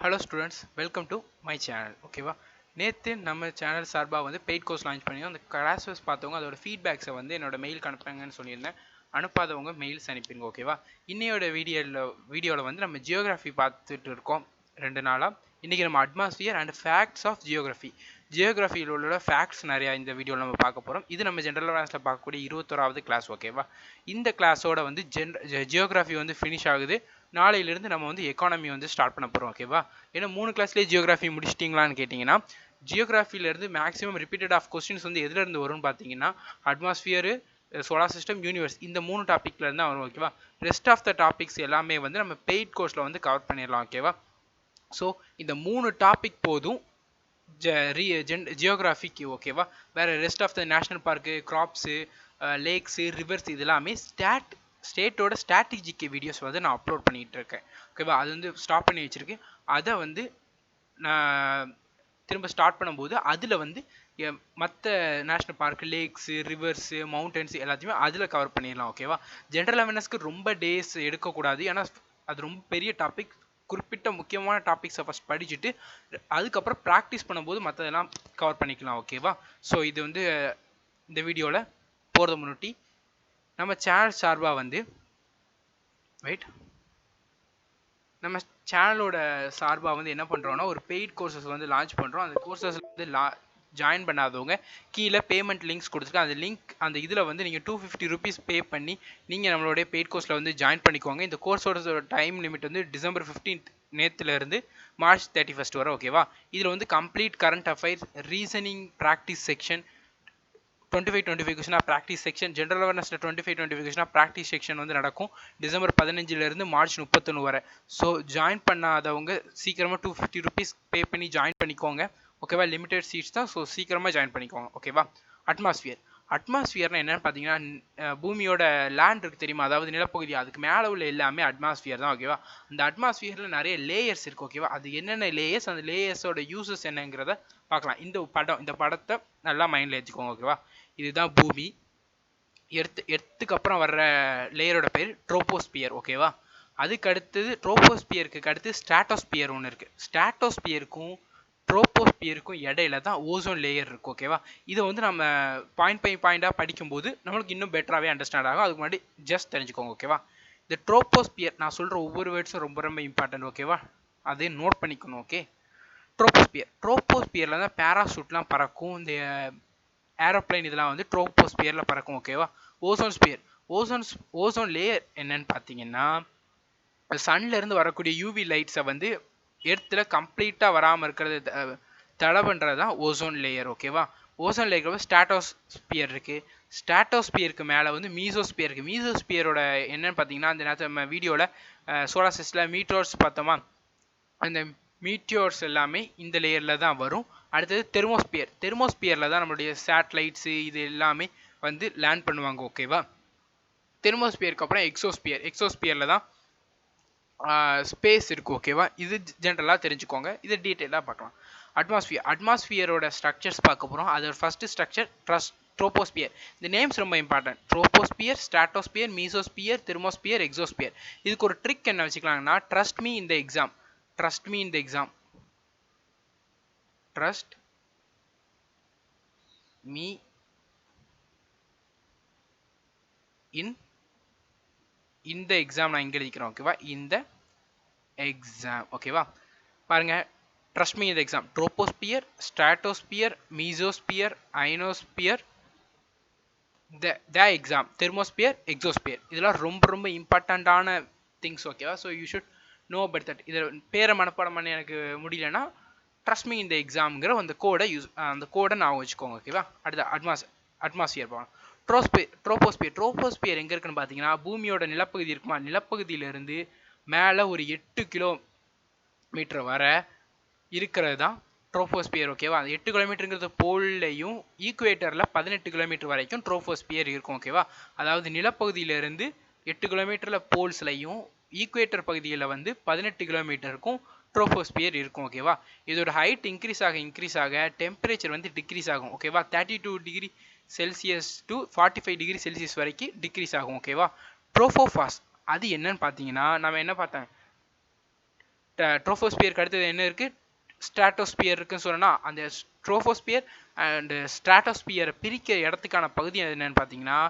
Hello students, welcome to my channel. ஓகேவா, நேற்று நம்ம சேனல் சார்பாக வந்து பெய்ட் கோர்ஸ் லான்ச் பண்ணியிருந்தோம். அந்த கிளாஸஸ் பார்த்தவங்க அதோட ஃபீட்பேக்ஸை வந்து என்னோட மெயிலுக்கு அனுப்புறாங்கன்னு சொல்லியிருந்தேன். அனுப்பாதவங்க மெயில்ஸ் அனுப்பிடுங்க. ஓகேவா, இன்னையோட வீடியோவில் வந்து நம்ம ஜியோகிராஃபி பார்த்துட்டு இருக்கோம் 2 நாளாக. இன்றைக்கி நம்ம அட்மாஸ்பியர் அண்ட் ஃபேக்ட்ஸ் ஆஃப் ஜியோகிராஃபியில் உள்ள ஃபேக்ட்ஸ் நிறையா இந்த வீடியோவில் நம்ம பார்க்க போகிறோம். இது நம்ம ஜென்ரல் கிளாஸில் பார்க்கக்கூடிய 21வது கிளாஸ். ஓகேவா, இந்த கிளாஸோட வந்து ஜியோகிராஃபி வந்து ஃபினிஷ் ஆகுது. நாளையிலிருந்து நம்ம வந்து எக்கானமி வந்து ஸ்டார்ட் பண்ண போகிறோம். ஓகேவா, ஏன்னா 3 கிளாஸ்லேயே ஜியோகிராஃபி முடிச்சிட்டிங்களான்னு கேட்டிங்கன்னா, ஜியோகிராஃபிலேருந்து மேக்ஸிமம் ரிப்பீட்டட் ஆஃப் கொஸ்டின்ஸ் வந்து எதுலேருந்து வரும்னு பார்த்தீங்கன்னா, அட்மாஸ்பியரு, சோலார் சிஸ்டம், யூனிவர்ஸ், இந்த 3 டாப்பிக்ல இருந்து வரும். ஓகேவா, ரெஸ்ட் ஆஃப் த டாபிக்ஸ் எல்லாமே வந்து நம்ம பெய்ட் கோர்ஸில் வந்து கவர் பண்ணிடலாம். ஓகேவா, ஸோ இந்த 3 டாபிக் போதும் ஜியோகிராஃபிக்கு. ஓகேவா, வேறு rest of the national park, crops, lakes, rivers, இது எல்லாமே ஸ்டேட்டோட ஸ்ட்ராட்டஜிக்கு வீடியோஸ் வந்து நான் அப்லோட் பண்ணிகிட்டு இருக்கேன். ஓகேவா, அது வந்து ஸ்டாப் பண்ணி வச்சுருக்கேன். அதை வந்து நான் திரும்ப ஸ்டார்ட் பண்ணும்போது அதில் வந்து மற்ற national park, lakhs, reverse, mountains எல்லாத்தையுமே அதில் கவர் பண்ணிடலாம். ஓகேவா, ஜென்ரல் அவேர்னஸ்க்கு ரொம்ப டேஸ் எடுக்கக்கூடாது, ஏன்னா அது ரொம்ப பெரிய டாபிக். குறிப்பிட்ட முக்கியமான டாபிக்ஸை ஃபஸ்ட் படிச்சுட்டு அதுக்கப்புறம் ப்ராக்டிஸ் பண்ணும்போது மற்றதெல்லாம் கவர் பண்ணிக்கலாம். ஓகேவா, ஸோ இது வந்து இந்த வீடியோவில் போகிறத முன்னாடி நம்ம சேனல் சார்பாக வந்து நம்ம சேனலோட சார்பாக வந்து என்ன பண்ணுறோன்னா, ஒரு பெய்ட் கோர்சஸ் வந்து லான்ச் பண்ணுறோம். அந்த கோர்சஸ் வந்து ஜாயின் பண்ணாதவங்க கீழே பேமெண்ட் லிங்க்ஸ் கொடுத்துருக்கேன். அந்த லிங்க் அந்த இதில் வந்து நீங்கள் 250 ருபீஸ் பே பண்ணி நீங்கள் நம்மளுடைய பெய்ட் கோர்ஸில் வந்து ஜாயின் பண்ணிக்கோங்க. இந்த கோர்ஸோட டைம் லிமிட் வந்து டிசம்பர் 15th நேற்றுலேருந்து மார்ச் 31 வரை. ஓகேவா, இதில் வந்து complete current affairs, reasoning practice section, 25 கொஸ்டினாக ப்ராக்டிஸ் செக்ஷன், ஜென்ரல் அவேர்னஸில் 25 கொஸ்டினாக ப்ராக்டிஸ் செக்ஷன் வந்து நடக்கும் டிசம்பர் 15லேருந்து மார்ச் 31 வரை. ஸோ ஜாயின் பண்ணாதவங்க சீக்கிரமாக 250 ருபீஸ் பே பண்ணி ஜாயின் பண்ணிக்கோங்க. ஓகேவா, லிமிடெட் சீட்ஸ் தான், ஸோ சீக்கிரமாக ஜாயின் பண்ணிக்கோங்க. ஓகேவா, அட்மாஸ்பியர்னா என்னன்னு பார்த்தீங்கன்னா, பூமியோட லேண்ட் இருக்குது தெரியுமா, அதாவது நிலப்பகுதி, அதுக்கு மேலே உள்ள எல்லாமே அட்மாஸ்பியர் தான். ஓகேவா, அந்த அட்மாஸ்பியரில் நிறைய லேயர்ஸ் இருக்குது. ஓகேவா, அது என்னென்ன லேயர்ஸ், அந்த லேயர்ஸோட யூசஸ் என்னங்கிறத பார்க்கலாம். இந்த படத்தை நல்லா மைண்டில் ஏற்றிக்கோங்க. ஓகேவா, இதுதான் பூமி. எர்த்துக்கு அப்புறம் வர்ற லேயரோட பேர் ட்ரோபோஸ்பியர். ஓகேவா, அதுக்கு அடுத்தது ட்ரோபோஸ்பியருக்கு அடுத்து ஸ்ட்ராட்டோஸ்பியர் ஒன்று இருக்குது. ஸ்ட்ராட்டோஸ்பியருக்கும் ட்ரோபோஸ்பியருக்கும் இடையில தான் ஓசோன் லேயர் இருக்குது. ஓகேவா, இதை வந்து நம்ம பாயிண்ட் பை பாயிண்டாக படிக்கும்போது நம்மளுக்கு இன்னும் பெட்டராகவே அண்டர்ஸ்டாண்ட் ஆகும். அதுக்கு முன்னாடி ஜஸ்ட் தெரிஞ்சுக்கோங்க. ஓகேவா, இந்த ட்ரோபோஸ்பியர் நான் சொல்கிற ஒவ்வொரு வேர்ட்ஸும் ரொம்ப ரொம்ப இம்பார்ட்டன்ட். ஓகேவா, அதே நோட் பண்ணிக்கணும். ஓகே, ட்ரோபோஸ்பியரில் தான் பேராசூட்லாம் பறக்கும், இந்த ஏரோப்ளைன் இதெல்லாம் வந்து ட்ரோபோஸ்பியரில் பறக்கும். ஓகேவா, ஓசோன் லேயர் என்னன்னு பார்த்தீங்கன்னா, சன்லேருந்து வரக்கூடிய யூவி லைட்ஸை வந்து எர்த்தில் கம்ப்ளீட்டாக வராமல் இருக்கிறது தடை பண்ணுறது தான் ஓசோன் லேயர். ஓகேவா, ஓசோன் லேயருக்கு ஸ்ட்ராட்டோஸ்பியர் இருக்குது. ஸ்ட்ராட்டோஸ்பியருக்கு மேலே வந்து மீசோஸ்பியர் இருக்குது. மீசோஸ்பியரோட என்னன்னு பார்த்தீங்கன்னா, அந்த நேரத்தில் நம்ம வீடியோவில் சோலார் சிஸ்டமில் மீட்டோர்ஸ் பார்த்தோமா, அந்த மீட்டியோர்ஸ் எல்லாமே இந்த லேயரில் தான் வரும். அடுத்தது தெர்மோஸ்பியரில் தான் நம்மளுடைய சேட்டலைட்ஸு இது எல்லாமே வந்து லேண்ட் பண்ணுவாங்க. ஓகேவா, தெர்மோஸ்பியருக்கு அப்புறம் எக்ஸோஸ்பியரில் தான் ஸ்பேஸ் இருக்குது. ஓகேவா, இது ஜென்ரலாக தெரிஞ்சுக்கோங்க, இது டீட்டெயிலாக பார்க்கலாம். அட்மாஸ்பியரோட ஸ்ட்ரக்சர்ஸ் பார்க்க போகிறோம். அதோட ஃபஸ்ட்டு ஸ்ட்ரக்சர் ட்ரோபோஸ்பியர். இந்த நேம்ஸ் ரொம்ப important. Troposphere, stratosphere, mesosphere, thermosphere, exosphere. இதுக்கு ஒரு ட்ரிக் என்ன வச்சுக்கலாங்கன்னா, trust me in the exam, trust me in the exam, trust me in the exam நான் இங்க எழுதிக்கிறேன். ஓகேவா, இந்த எக்ஸாம். ஓகேவா, பாருங்க, trust me in the exam, troposphere, stratosphere, mesosphere, ionosphere, the exam, thermosphere, exosphere, இதெல்லாம் ரொம்ப ரொம்ப இம்பார்ட்டண்டான திங்ஸ். ஓகேவா, so you should know but that. இதில் பேரை மனப்பாடம் பண்ண எனக்கு முடியலன்னா ட்ரஸ்ட் மீ இந்த எக்ஸாம்ங்கிற அந்த கோடை நான் வச்சுக்கோங்க. ஓகேவா, அடுத்த அட்மாஸ்பியர் போகலாம். ட்ரோபோஸ்பியர் எங்கே இருக்குன்னு பார்த்தீங்கன்னா, பூமியோட நிலப்பகுதி இருக்குமா, நிலப்பகுதியிலேருந்து மேலே ஒரு 8 கிலோமீட்டர் வர இருக்கிறது தான் ட்ரோபோஸ்பியர். ஓகேவா, அந்த 8 கிலோமீட்டருங்கிறது போல்லையும் ஈக்குவேட்டரில் 18 கிலோமீட்டர் வரைக்கும் ட்ரோபோஸ்பியர் இருக்கும். ஓகேவா, அதாவது நிலப்பகுதியிலேருந்து 8 கிலோமீட்டரில் போல்ஸ்லையும் ஈக்குவேட்டர் பகுதியில் வந்து 18 கிலோமீட்டருக்கும் ட்ரோபோஸ்பியர் இருக்கும். ஓகேவா, இதோட ஹைட் இன்க்ரீஸ் ஆக டெம்பரேச்சர் வந்து டிக்ரீஸ் ஆகும். ஓகேவா, 32 degree Celsius to 45 degree Celsius வரைக்கும் டிக்ரீஸ் ஆகும். ஓகேவா, ட்ரோபோஃபாஸ் அது என்னன்னு பார்த்தீங்கன்னா, நம்ம என்ன பார்த்தேன், ட்ரோஃபோஸ்பியருக்கு அடுத்தது என்ன இருக்குது, ஸ்ட்ராட்டோஸ்பியர் இருக்குன்னு சொன்னா அந்த ட்ரோஃபோஸ்பியர் அண்ட் ஸ்ட்ராட்டோஸ்பியரை பிரிக்க இடத்துக்கான பகுதி என்னன்னு பார்த்தீங்கன்னா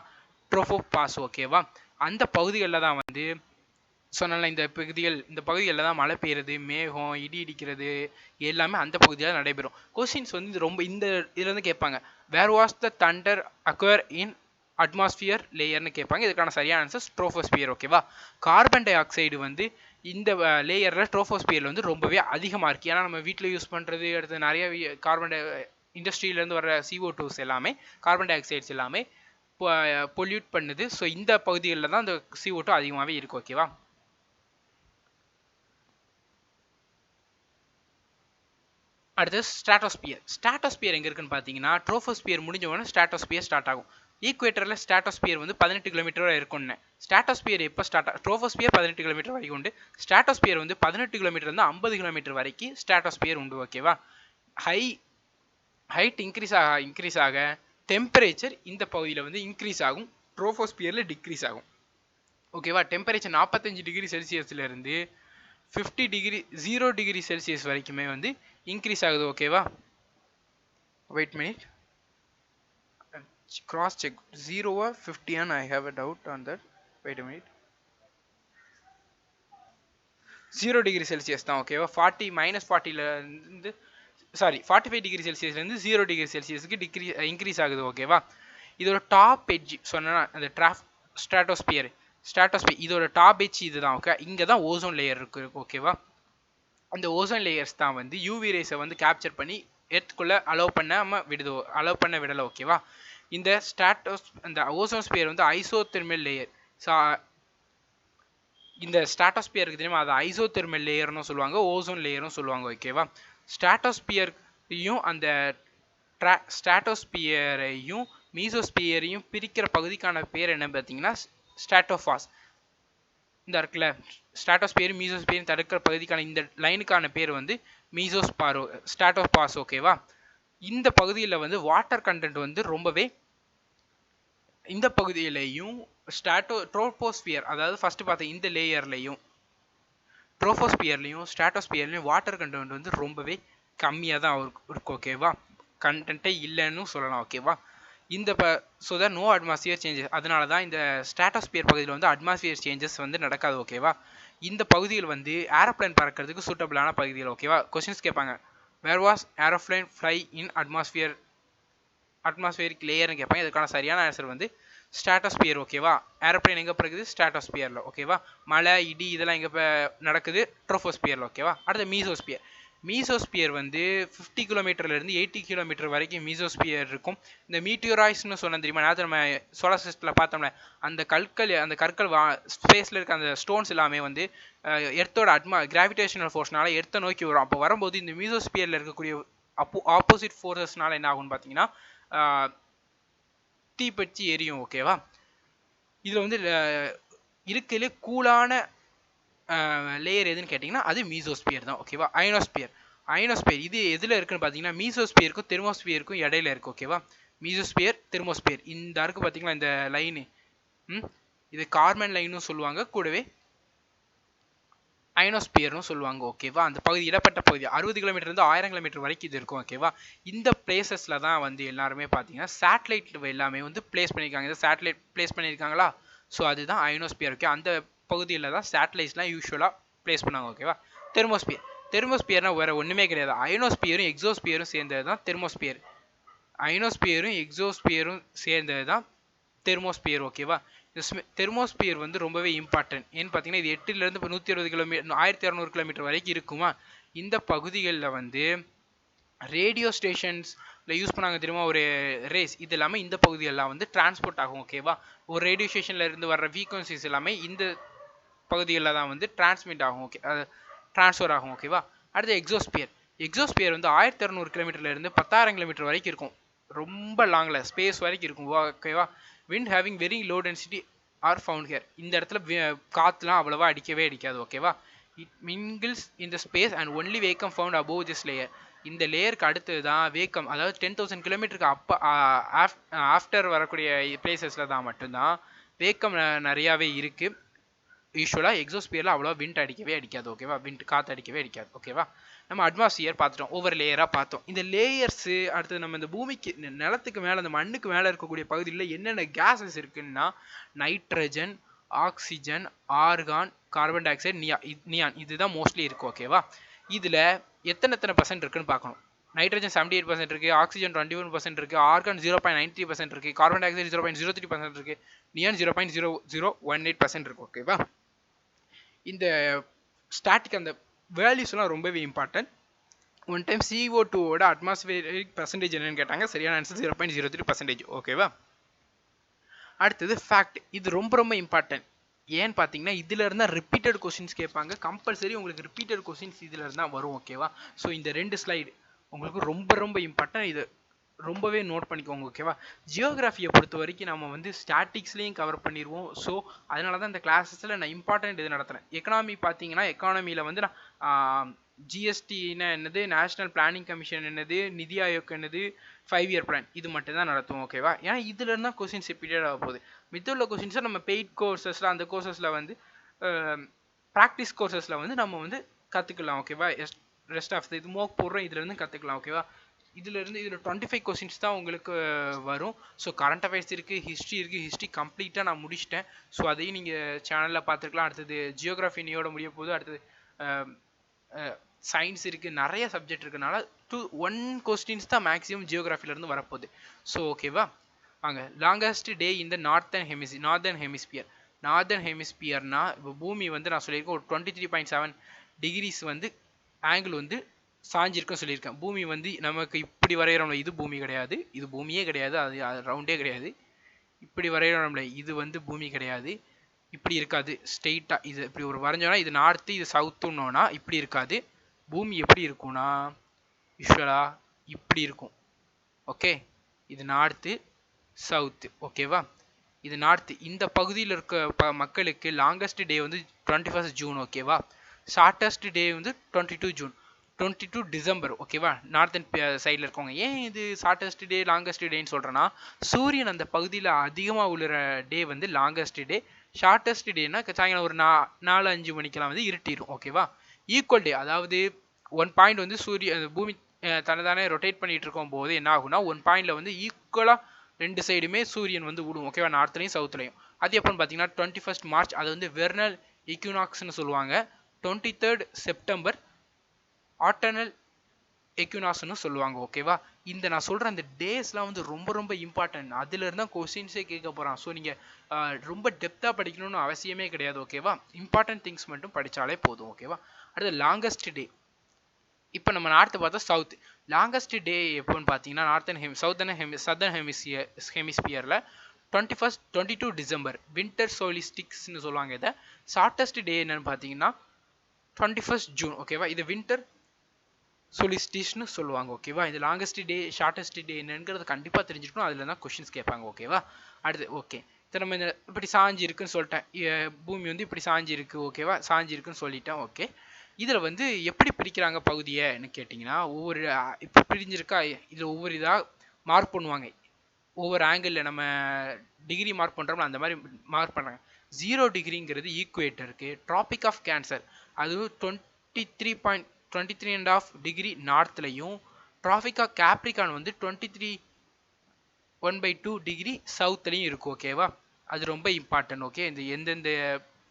ட்ரோஃபோபாஸ். ஓகேவா, அந்த பகுதிகளில் தான் வந்து சொன்னால இந்த பகுதிகளில் தான் மழை பெய்யுறது, மேகம், இடி இடிக்கிறது எல்லாமே அந்த பகுதியில் நடைபெறும். கொஸ்டின்ஸ் வந்து ரொம்ப இந்த இதுல இருந்து கேட்பாங்க, where was the thunder occur in atmosphere லேயர்னு கேட்பாங்க. இதுக்கான சரியான ஆன்சர் ட்ரோஃபோஸ்பியர். ஓகேவா, கார்பன் டை ஆக்சைடு வந்து இந்த லேயரில் ட்ரோஃபோஸ்பியரில் வந்து ரொம்பவே அதிகமாக இருக்குது. ஏன்னா நம்ம வீட்டில் யூஸ் பண்ணுறது, அடுத்து நிறைய கார்பன் டை இண்டஸ்ட்ரியிலேருந்து வர CO2s எல்லாமே, கார்பன் டை ஆக்சைட்ஸ் எல்லாமே பொல்யூட் பண்ணுது. ஸோ இந்த பகுதிகளில் தான் அந்த CO2 அதிகமாகவே இருக்குது. ஓகேவா, அடுத்து ஸ்ட்ராட்டோஸ்பியர். ஸ்ட்ராட்டோஸ்பியர் எங்கே இருக்குன்னு பார்த்தீங்கன்னா ட்ரோஃபோஸ்பியர் முடிஞ்ச உடனே ஸ்ட்ராட்டோஸ்பியர் ஸ்டார்ட் ஆகும். ஈக்குவேட்டரில் ஸ்ட்ராட்டோஸ்பியர் வந்து 18 கிலோமீட்டர் இருக்கும்னு. ஸ்ட்ராட்டோஸ்பியர் எப்போ ஸ்டார்ட் ட்ரோஃபோஸ்பியர் 18 கிலோமீட்டர் வரைக்கும் உண்டு. ஸ்ட்ராட்டோஸ்பியர் வந்து 18 கிலோமீட்டர்லேருந்து 50 கிலோமீட்டர் வரைக்கும் ஸ்ட்ராட்டோஸ்பியர் உண்டு. ஓகேவா, ஹைட் இன்க்ரீஸ் ஆக டெம்பரேச்சர் இந்த பகுதியில் வந்து இன்க்ரீஸ் ஆகும், ட்ரோஃபோஸ்பியரில் டிக்ரீஸ் ஆகும். ஓகேவா, டெம்பரேச்சர் 45 டிகிரி செல்சியஸ்லேருந்து 0 டிகிரி செல்சியஸ் வரைக்குமே வந்து இன்க்ரீஸ் ஆகுது. ஓகேவா, wait minute, cross check 0 or 50 and I have a doubt on that. Wait a minute, 0 degree Celsius தான். ஓகேவா, -40 45 டிகிரி செல்சியஸ்லேருந்து 0 டிகிரி செல்சியஸ்க்கு இன்க்ரீஸ் ஆகுது. ஓகேவா, இதோட டாப் எட்ஜ் சொன்னா அந்த ஸ்ட்ராட்டோஸ்பியர் இதோட டாப் எட்ஜ் இதுதான். ஓகே, இங்கே தான் ஓசோன் லேயர் இருக்கு. ஓகேவா, அந்த ஓசோன் லேயர்ஸ் தான் வந்து யூவி ரேஸை வந்து கேப்சர் பண்ணி எர்த்துக்குள்ளே அலோவ் பண்ண விடலை. ஓகேவா, இந்த அந்த ஓசோன்ஸ்பியர் வந்து ஐசோதெர்மல் லேயர். இந்த ஸ்ட்ராட்டோஸ்பியருக்கு தெரியுமா, அது ஐசோதெர்மல் லேயர்னு சொல்லுவாங்க, ஓசோன் லேயர்னு சொல்லுவாங்க. ஓகேவா, ஸ்ட்ராட்டோஸ்பியரையும் அந்த ஸ்ட்ராட்டோஸ்பியரையும் மீசோஸ்பியரையும் பிரிக்கிற பகுதிக்கான பேர் என்ன பார்த்தீங்கன்னா ஸ்ட்ராட்டோபாஸ். இந்த இருக்குல்ல ஸ்ட்ராட்டோஸ்பியரும் மீசோஸ்பியரும் தடுக்கிற பகுதிக்கான இந்த லைனுக்கான பேர் வந்து ஸ்ட்ராட்டோபாஸ். ஓகேவா, இந்த பகுதியில் வந்து வாட்டர் கண்டென்ட் வந்து ரொம்பவே இந்த பகுதியிலையும் ட்ரோபோஸ்பியர் அதாவது ஃபர்ஸ்ட் பார்த்த இந்த லேயர்லையும் ட்ரோபோஸ்பியர்லையும் ஸ்ட்ராட்டோஸ்பியர்லையும் வாட்டர் கண்டென்ட் வந்து ரொம்பவே கம்மியாக தான் இருக்கும். ஓகேவா, கண்டென்ட்டே இல்லைன்னு சொல்லலாம். ஓகேவா, இந்த ஸோ தான் நோ அட்மாஸ்பியர் சேஞ்சஸ். அதனால தான் இந்த ஸ்ட்ராட்டோஸ்பியர் பகுதியில் வந்து அட்மாஸ்பியர் சேஞ்சஸ் வந்து நடக்காது. ஓகேவா, இந்த பகுதியில் வந்து ஏரோப்ளைன் பறக்கிறதுக்கு சூட்டபிளான பகுதிகள். ஓகேவா, கொஸ்டின்ஸ் கேட்பாங்க, where was aeroplane fly in atmospheric லேயர்னு கேட்பாங்க. இதுக்கான சரியான ஆன்சர் வந்து ஸ்ட்ராட்டோஸ்பியர். ஓகேவா, ஏரோப்ளைன் எங்கே பறக்குது, ஸ்ட்ராட்டோஸ்பியரில். ஓகேவா, மழை இடி இதெல்லாம் எங்கே நடக்குது, ட்ரோஃபோஸ்பியரில். ஓகேவா, அடுத்து மீசோஸ்பியர் வந்து 50 கிலோமீட்டர்லேருந்து 80 கிலோமீட்டர் வரைக்கும் மீசோஸ்பியர் இருக்கும். இந்த மீட்டியோராய்ஸ்னு சொன்ன தெரியுமா, நேரத்தில் நம்ம சோலார் சிஸ்டத்தில் பார்த்தோம்ல, அந்த கற்கள் ஸ்பேஸில் இருக்க அந்த ஸ்டோன்ஸ் எல்லாமே வந்து எர்த்தோட கிராவிடேஷனல் ஃபோர்ஸ்னால எர்த்தை நோக்கி வரும். அப்போ வரும்போது இந்த மீசோஸ்பியரில் இருக்கக்கூடிய ஆப்போசிட் ஃபோர்ஸஸ்னால என்ன ஆகும்னு பார்த்தீங்கன்னா தீப்பற்றி எரியும். ஓகேவா, இதில் வந்து இருக்கையிலே கூலான லேயர் எதுன்னு கேட்டிங்கன்னா அது மீசோஸ்பியர் தான். ஓகேவா, அயனோஸ்பியர் இது எதில் இருக்குன்னு பார்த்தீங்கன்னா மீசோஸ்பியருக்கும் தெர்மோஸ்பியருக்கும் இடையில இருக்குது. ஓகேவா, மீசோஸ்பியர் தெர்மோஸ்பியர் இந்த இருக்குது பார்த்தீங்களா, இந்த லைனு இது கார்பன் லைனும் சொல்லுவாங்க, கூடவே அயனோஸ்பியர்னு சொல்லுவாங்க. ஓகேவா, அந்த பகுதி இடப்பட்ட பகுதி 60 கிலோமீட்டர்லேருந்து 1000 கிலோமீட்டர் வரைக்கும் இது இருக்கும். ஓகேவா, இந்த பிளேசஸில் தான் வந்து எல்லாருமே பார்த்தீங்கன்னா சேட்டலைட் எல்லாமே வந்து பிளேஸ் பண்ணியிருக்காங்க. இந்த சேட்டலைட் பிளேஸ் பண்ணியிருக்காங்களா, ஸோ அதுதான் அயனோஸ்பியர். ஓகே, அந்த பகுதியில் தான் சேட்டலைட்ஸ்லாம் யூஸ்வலாக பிளேஸ் பண்ணாங்க. ஓகேவா, தெர்மோஸ்பியர்னா வேறு ஒன்றுமே கிடையாது, அயனோஸ்பியரும் எக்ஸோஸ்பியரும் சேர்ந்தது தான் தெர்மோஸ்பியர். அயனோஸ்பியரும் எக்ஸோஸ்பியரும் சேர்ந்தது தான் தெர்மோஸ்பியர். ஓகேவா, தெர்மோஸ்பியர் வந்து ரொம்பவே இம்பார்ட்டன்ட். ஏன்னு பார்த்தீங்கன்னா இது 8லேருந்து 160 கிலோமீட்டர் 1200 கிலோமீட்டர் வரைக்கும் இருக்குமா. இந்த பகுதிகளில் வந்து ரேடியோ ஸ்டேஷன்ஸில் யூஸ் பண்ணாங்க தெரியுமா, ஒரு ரேஸ், இது எல்லாமே இந்த பகுதியெல்லாம் வந்து டிரான்ஸ்போர்ட் ஆகும். ஓகேவா, ஒரு ரேடியோ ஸ்டேஷனில் இருந்து வர்ற ஃப்ரீக்வன்சிஸ் எல்லாமே இந்த பகுதிகளில் தான் வந்து டிரான்ஸ்மிட் ஆகும். ஓகே, ட்ரான்ஸ்ஃபர் ஆகும். ஓகேவா, அடுத்து எக்ஸோஸ்பியர் வந்து 1600 கிலோமீட்டர்லேருந்து 10,000 கிலோமீட்டர் வரைக்கும் இருக்கும். ரொம்ப லாங்கில் ஸ்பேஸ் வரைக்கும் இருக்கும். ஓகேவா, wind having very low density are found here. இந்த இடத்துல காற்றுலாம் அவ்வளோவா அடிக்காது. ஓகேவா, it mingles in the space and only vacuum found above this layer. இந்த லேயருக்கு அடுத்தது தான் வேக்கம், அதாவது 10,000 கிலோமீட்டருக்கு ஆஃப்டர் வரக்கூடிய பிளேசஸில் தான் மட்டும்தான் வேக்கம் நிறையாவே இருக்குது. யூஸ்வலாக எக்ஸோஸ்பியரில் அவ்வளோ விண்ட் அடிக்கவே அடிக்காது ஓகேவா, விண்ட் காற்று அடிக்கவே அடிக்காது ஓகேவா. நம்ம அட்மாஸ்பியர் பார்த்துட்டோம், ஒவ்வொரு லேயராக பார்த்தோம். இந்த லேயர்ஸு அடுத்து நம்ம இந்த பூமிக்கு நிலத்துக்கு மேலே அந்த மண்ணுக்கு மேலே இருக்கக்கூடிய பகுதியில் என்னென்ன கேஸஸ் இருக்குன்னா nitrogen, oxygen, argon, carbon di oxide, neon இதுதான் மோஸ்ட்லி இருக்குது ஓகேவா. இதில் எத்தனை % இருக்குன்னு பார்க்கணும். நைட்ரஜன் 78% இருக்குது, ஆக்சிஜன் 21% இருக்குது, ஆர்கான் 0.93% இருக்குது, கார்பன் டை ஆக்சைடு 0.03% இருக்குது, நியான் 0.0018% இருக்குது ஓகேவா. இந்த ஸ்டாட்டிக் அந்த வேல்யூஸ்லாம் ரொம்பவே இம்பார்ட்டன்ட். ஒன் டைம் CO2ஓட அட்மாஸ்பியரிக் பர்சன்டேஜ் என்னன்னு கேட்டாங்க, சரியான ஆன்சர் 0.03% ஓகேவா. அடுத்தது ஃபேக்ட், இது ரொம்ப ரொம்ப இம்பார்ட்டன்ட். ஏன்னு பார்த்தீங்கன்னா இதில் இருந்தால் ரிப்பீட்டட் கொஸ்டின்ஸ் கேட்பாங்க, கம்பல்சரி உங்களுக்கு ரிப்பீட்டட் கொஸ்டின்ஸ் இதில் இருந்தால் வரும் ஓகேவா. ஸோ இந்த 2 ஸ்லைடு உங்களுக்கு ரொம்ப ரொம்ப இம்பார்ட்டன்ட், இது ரொம்பவே நோட் பண்ணிக்கோங்க ஓகேவா. ஜியோகிராஃபியை பொறுத்த வரைக்கும் நம்ம வந்து ஸ்டாட்டிக்ஸ்லேயும் கவர் பண்ணிடுவோம். ஸோ அதனால தான் இந்த கிளாஸஸில் நான் இம்பார்ட்டன்ட் இது நடத்துகிறேன். எக்கனாமி பார்த்தீங்கன்னா எக்கானமியில் வந்து நான் ஜிஎஸ்டின்னா என்னது, நேஷனல் பிளானிங் கமிஷன் என்னது, நிதி ஆயோக் என்னது, 5 இயர் பிளான், இது மட்டும் தான் நடத்துவோம் ஓகேவா. ஏன்னா இதில் இருந்தால் கொஸ்டின்ஸ் ரிப்பீட்டட் ஆக போகுது. மித்த கொஸ்டின்ஸை நம்ம பெய்ட் கோர்சஸில் அந்த கோர்சஸில் வந்து ப்ராக்டிஸ் கோர்சஸில் வந்து நம்ம வந்து கற்றுக்கலாம் ஓகேவா. ரெஸ்ட் ஆஃப் இது மோக் போடுறோம், இதுலேருந்து கற்றுக்கலாம் ஓகேவா. இதில் 25 கொஸ்டின்ஸ் தான் உங்களுக்கு வரும். ஸோ கரண்ட் அஃபேர்ஸ் இருக்குது, ஹிஸ்ட்ரி இருக்குது, ஹிஸ்ட்ரி கம்ப்ளீட்டாக நான் முடிச்சிட்டேன். ஸோ அதையும் நீங்கள் சேனலில் பார்த்துக்கலாம். அடுத்தது ஜியோகிராஃபி நீயோட முடிய போகுது, அடுத்தது சயின்ஸ் இருக்குது, நிறைய சப்ஜெக்ட் இருக்குனால 1 கொஸ்டின்ஸ் தான் மேக்ஸிமம் ஜியோகிராஃபிலேருந்து வரப்போகுது. ஸோ ஓகேவா. வாங்க, லாங்கஸ்ட் டே இந்த நார்தர்ன் ஹெமிஸ்பியர். நார்தர்ன் ஹெமிஸ்பியர்னா இப்போ பூமி வந்து நான் சொல்லியிருக்கேன் ஒரு 23.7 டிகிரிஸ் வந்து ஆங்கிள் வந்து சாஞ்சிருக்குன்னு சொல்லியிருக்கேன். பூமி வந்து நமக்கு இப்படி வரைகிறோம்ல, இது பூமி கிடையாது, இது பூமியே கிடையாது, அது ரவுண்டே கிடையாது. இப்படி வரைகிறோம்ல, இது வந்து பூமி கிடையாது, இப்படி இருக்காது ஸ்ட்ரெயிட்டாக. இது இப்படி ஒரு வரைஞ்சோன்னா இது நார்த்து இது சவுத்துன்னோன்னா இப்படி இருக்காது. பூமி எப்படி இருக்கும்னா யூஸ்வலாக இப்படி இருக்கும் ஓகே. இது நார்த்து சவுத்து ஓகேவா. இது நார்த்து. இந்த பகுதியில் இருக்க மக்களுக்கு லாங்கஸ்ட் டே வந்து 21 ஜூன் ஓகேவா. ஷார்ட்டஸ்ட் டே வந்து 22 ஜூன், 22 டிசம்பர் ஓகேவா. நார்த்தன் சைடில் இருக்கவங்க ஏன் இது ஷார்ட்டஸ்ட் டே லாங்கஸ்ட் டேன்னு சொல்கிறேன்னா, சூரியன் அந்த பகுதியில் அதிகமாக உள்ள டே வந்து லாங்கஸ்ட் டே. ஷார்ட்டஸ்ட் டேனா சாயங்காலம் ஒரு 4-5 மணிக்கெல்லாம் வந்து இருட்டிடும் ஓகேவா. ஈக்குவல் டே அதாவது 1 பாயிண்ட் வந்து பூமி தனதானே ரொட்டேட் பண்ணிட்டு இருக்கும் போது என்ன ஆகும்னா 1 பாயிண்ட்ல வந்து ஈக்குவலாக 2 சைடுமே சூரியன் வந்து விடும் ஓகேவா, நார்த்லையும் சவுத்துலையும். அது எப்போன்னு பார்த்தீங்கன்னா 21 மார்ச், அது வந்து வெர்னல் ஈக்யூனாக்ஸ்னு சொல்லுவாங்க. 23 செப்டம்பர் ஆட்டர்னல் எக்யூனாஸ்னு சொல்லுவாங்க ஓகேவா. இந்த நான் சொல்கிற அந்த டேஸ்லாம் வந்து ரொம்ப ரொம்ப இம்பார்ட்டன்ட். அதில் இருந்தால் கொஸ்டின்ஸே கேட்க போகிறான். ஸோ நீங்கள் ரொம்ப டெப்த்தாக படிக்கணும்னு அவசியமே கிடையாது ஓகேவா. இம்பார்ட்டன்ட் திங்ஸ் மட்டும் படித்தாலே போதும் ஓகேவா. அடுத்து லாங்கஸ்ட் டே. இப்போ நம்ம நார்த்து பார்த்தா சவுத். லாங்கஸ்ட் டே எப்போன்னு பார்த்தீங்கன்னா சதர்ன் ஹெமிஸ்பியரில் 22 டிசம்பர் வின்டர் சோலிஸ்டிக்ஸ்னு சொல்லுவாங்க. இதை ஷார்ட்டஸ்ட் டே என்னன்னு பார்த்தீங்கன்னா 21 ஜூன் ஓகேவா. இது வின்டர் சோலிஸ்டிக்ஸ்னு சொல்லுவாங்க ஓகேவா. இது லாங்கஸ்ட் டே ஷார்ட்டஸ்ட் டே என்னங்கிறது கண்டிப்பாக தெரிஞ்சிருக்கணும், அதில் தான் கொஸ்டின்ஸ் கேட்பாங்க ஓகேவா. அடுத்து ஓகே, இப்போ நம்ம இந்த இப்படி சாஞ்சி இருக்குன்னு சொல்லிட்டேன், பூமி வந்து இப்படி சாஞ்சி இருக்குது ஓகேவா, சாஞ்சி இருக்குன்னு சொல்லிட்டேன் ஓகே. இதில் வந்து எப்படி பிரிக்கிறாங்க பகுதியைன்னு கேட்டிங்கன்னா, ஒவ்வொரு இப்போ பிரிஞ்சிருக்கா இதில் ஒவ்வொரு இதாக மார்க் பண்ணுவாங்க. ஒவ்வொரு ஆங்கிளில் நம்ம டிகிரி மார்க் பண்ணுறோம்ல அந்த மாதிரி மார்க் பண்ணுறாங்க. 0 டிகிரிங்கிறது ஈக்குவேட்டருக்கு. ட்ராபிக் ஆஃப் கேன்சர் அது 23.5 டிகிரி நார்த்லையும், ட்ராபிக் ஆஃப் கேப்ரிகான் வந்து 23.1/2 டிகிரி சவுத்துலையும் இருக்கும் ஓகேவா. அது ரொம்ப இம்பார்ட்டன்ட் ஓகே. இந்த எந்தெந்த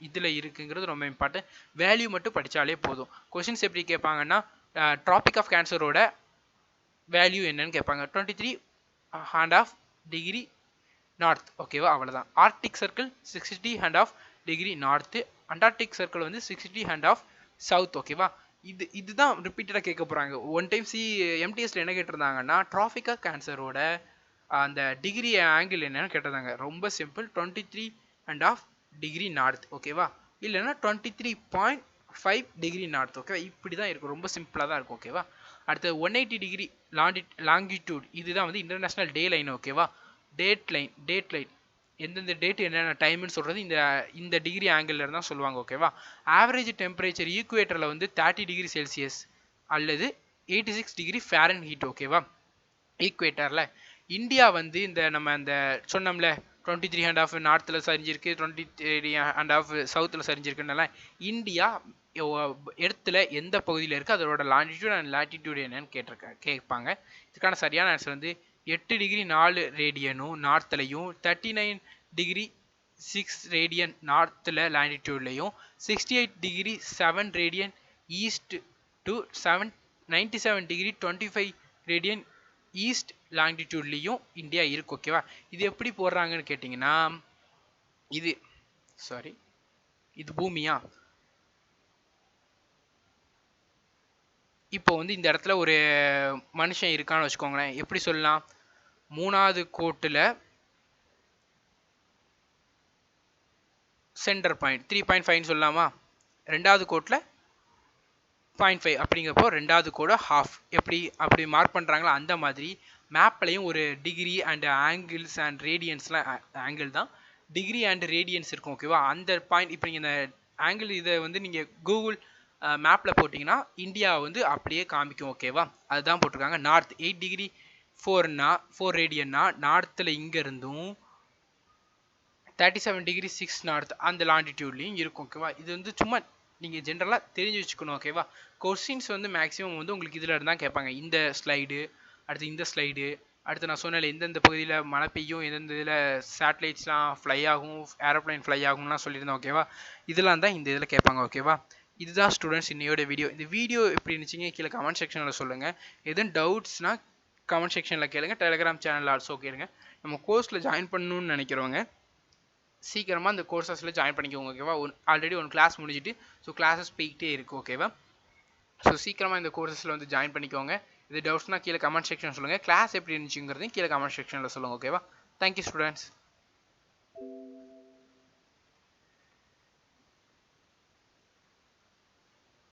இதில் இருக்குங்கிறது ரொம்ப இம்பார்ட்டன்ட். வேல்யூ மட்டும் படித்தாலே போதும். கொஷின்ஸ் எப்படி கேட்பாங்கன்னா, ட்ராபிக் ஆஃப் கேன்சரோட வேல்யூ என்னன்னு கேட்பாங்க. 23.5 டிகிரி நார்த் ஓகேவா, அவ்வளோதான். Arctic circle 60.5 degree north, Antarctic circle வந்து 60.5 சவுத் ஓகேவா. இதுதான் ரிப்பீட்டடாக கேட்க போகிறாங்க. ஒன் டைம் எம்டிஎஸ்ல என்ன கேட்டிருந்தாங்கன்னா, ட்ராபிக் ஆஃப் கேன்சரோட அந்த டிகிரி ஆங்கிள் என்னன்னு கேட்டிருந்தாங்க. ரொம்ப சிம்பிள், 23.5 டிகிரி நார்த் ஓகேவா, இல்லைன்னா 23.5 டிகிரி நார்த் ஓகேவா. இப்படி தான் இருக்கும், ரொம்ப சிம்பிளாக தான் இருக்கும் ஓகேவா. அடுத்து 180 டிகிரி லாங்கிடியூட், இதுதான் வந்து இன்டர்நேஷ்னல் டே லைன் ஓகேவா. டேட் லைன் எந்தெந்த டேட் என்னென்ன டைம்னு சொல்கிறது இந்த டிகிரி ஆங்கிள் தான் சொல்லுவாங்க ஓகேவா. ஆவரேஜ் டெம்பரேச்சர் ஈக்குவேட்டரில் வந்து 30 டிகிரி செல்சியஸ் அல்லது 86 டிகிரி ஃபாரன்ஹீட் ஓகேவா. ஈக்குவேட்டரில் இந்தியா வந்து இந்த நம்ம அந்த சொன்னோம்ல 23.5 நார்த்தில் சரிஞ்சிருக்கு, 23.5 சவுத்தில் சரிஞ்சிருக்குனால இந்தியா எர்த்தில் எந்த பகுதியில் இருக்குது, அதோட லாங்கிடியூட் அண்ட் லாட்டிடியூட் என்னன்னு கேட்பாங்க. இதுக்கான சரியான ஆன்சர் வந்து 8 டிகிரி 4 ரேடியனும் நார்த்லையும், 39 டிகிரி 6 ரேடியன் நார்த்தில் லாங்கிடியூட்லையும், 68 degree 7 radian east to 97 degree 25 radian east லாங்கிடியூட்லையும் இந்தியா இருக்கு. ஓகேவா? இது எப்படி போடுறாங்கன்னு கேட்டிங்கன்னா, இது பூமியா, இப்போ வந்து இந்த இடத்துல ஒரு மனுஷன் இருக்கான்னு வச்சுக்கோங்களேன். எப்படி சொல்லலாம்? 3வது கோட்டில் சென்டர் பாயிண்ட் 3.5 சொல்லலாமா? 2வது கோட்டில் 0.5 அப்படிங்கிறப்போ 2வது கோடு ஹாஃப். எப்படி அப்படி மார்க் பண்ணுறாங்களா அந்த மாதிரி மேப்லையும் ஒரு டிகிரி அண்ட் ஆங்கிள்ஸ் அண்ட் ரேடியன்ஸ்லாம், ஆங்கிள் தான், டிகிரி அண்ட் ரேடியன்ஸ் இருக்கும். ஓகேவா? அந்த பாயிண்ட் இப்போ நீங்கள் இந்த ஆங்கிள் இதை வந்து நீங்கள் கூகுள் மேப்பில் போட்டிங்கன்னா இந்தியா வந்து அப்படியே காமிக்கும். ஓகேவா? அதுதான் போட்டிருக்காங்க. நார்த் 8 டிகிரி 4 ரேடியன்னா நார்த்தில் இங்கே இருந்தும் 37 டிகிரி 6 நார்த் அந்த லாங்கிடியூட்லையும் இருக்கும். ஓகேவா? இது வந்து சும்மா நீங்கள் ஜென்ரலாக தெரிஞ்சு வச்சுக்கணும். ஓகேவா? கொஸ்டின்ஸ் வந்து மேக்ஸிமம் வந்து உங்களுக்கு இதில் இருந்தால் கேட்பாங்க. இந்த ஸ்லைடு, அடுத்து இந்த ஸ்லைடு, அடுத்து நான் சொன்னேன் எந்தெந்த பகுதியில் மழை பெய்யும், எந்தெந்த இதில் சேட்டலைட்ஸ்லாம் ஃப்ளை ஆகும், ஏரோப்ளைன் ஃப்ளை ஆகும்லாம் சொல்லியிருந்தேன். ஓகேவா? இதெல்லாம் தான் இந்த இதில் கேட்பாங்க. ஓகேவா? இதுதான் ஸ்டூடெண்ட்ஸ் இன்னையோட வீடியோ. இந்த வீடியோ எப்படி இருந்துச்சிங்க கீழே கமெண்ட் செக்ஷனில் சொல்லுங்கள். எதுவும் டவுட்ஸ்னால் கமெண்ட் செக்ஷனில் கேளுங்க. டெலிகிராம் சேனல் ஆல்சோ கேளுங்க. நம்ம கோர்ஸில் ஜாயின் பண்ணணும்னு நினைக்கிறவங்க சீக்கிரமாக அந்த கோர்சஸில் ஜாயின் பண்ணிக்கோங்க. ஓகேவா? ஆல்ரெடி ஒன் கிளாஸ் முடிஞ்சிட்டு, ஸோ கிளாஸஸ் போய்கிட்டே இருக்குது. ஓகேவா? ஸோ சீக்கிரமாக இந்த கோர்சஸில் வந்து ஜாயின் பண்ணிக்கோங்க. இது டவுட்ஸ்னால் கீழே கமெண்ட் செக்ஷன் சொல்லுங்கள். கிளாஸ் எப்படி இருந்துச்சுங்கிறதையும் கீழே கமெண்ட் செக்ஷனில் சொல்லுங்கள். ஓகேவா? Thank you students.